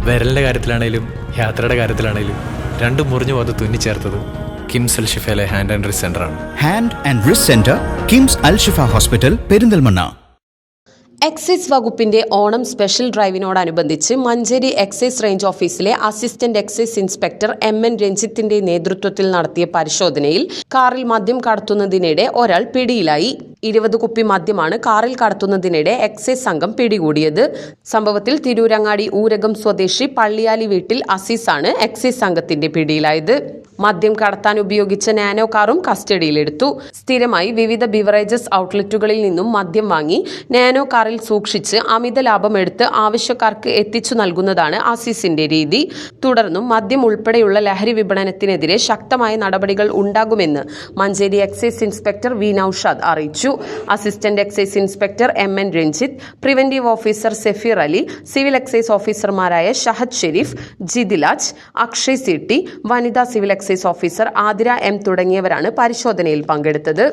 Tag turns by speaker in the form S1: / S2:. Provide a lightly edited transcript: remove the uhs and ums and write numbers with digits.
S1: വിരലിൻ്റെ കാര്യത്തിലാണേലും യാത്രയുടെ കാര്യത്തിലാണേലും രണ്ടും മുറിഞ്ഞു പോകാതെ തുന്നിച്ചേർത്തത് കിംസ് അൽ ഷിഫയിലെ ഹാൻഡ് ആൻഡ് റിസ്റ്റ് സെൻ്ററാണ്.
S2: Hand and wrist centre, KIMS Al Shifa hospital, Perinthalmanna.
S3: Excise വകുപ്പിന്റെ ഓണം സ്പെഷ്യൽ ഡ്രൈവിനോടനുബന്ധിച്ച് മഞ്ചേരി എക്സൈസ് റേഞ്ച് ഓഫീസിലെ അസിസ്റ്റന്റ് എക്സൈസ് ഇൻസ്പെക്ടർ MN രഞ്ജിത്തിന്റെ നേതൃത്വത്തിൽ നടത്തിയ പരിശോധനയിൽ കാറിൽ മദ്യം കടത്തുന്നതിനിടെ ഒരാൾ പിടിയിലായി. 20 കുപ്പി മദ്യമാണ് കാറിൽ കടത്തുന്നതിനിടെ എക്സൈസ് സംഘം പിടികൂടിയത്. സംഭവത്തിൽ തിരൂരങ്ങാടി ഊരകം സ്വദേശി പള്ളിയാലി വീട്ടിൽ അസീസാണ് എക്സൈസ് സംഘത്തിന്റെ പിടിയിലായത്. മദ്യം കടത്താൻ ഉപയോഗിച്ച നാനോ കാറും കസ്റ്റഡിയിലെടുത്തു. സ്ഥിരമായി വിവിധ ബിവറേജസ് ഔട്ട്ലെറ്റുകളിൽ നിന്നും മദ്യം വാങ്ങി നാനോ കാറിൽ സൂക്ഷിച്ച് അമിത ലാഭം എടുത്ത് ആവശ്യക്കാർക്ക് എത്തിച്ചു നൽകുന്നതാണ് അസീസിന്റെ രീതി. തുടർന്നും മദ്യം ഉൾപ്പെടെയുള്ള ലഹരി വിപണനത്തിനെതിരെ ശക്തമായ നടപടികൾ ഉണ്ടാകുമെന്ന് Manjeri excise inspector V Naushad അറിയിച്ചു. Assistant excise inspector MN Ranjith, preventive officer Safeer Ali, civil excise ഓഫീസർമാരായ ഷഹദ് ഷെരീഫ്, ജിദിലാജ്, അക്ഷയ് CT, വനിതാ civil excise officer Athira M തുടങ്ങിയവരാണ് പരിശോധനയിൽ പങ്കെടുത്തത്.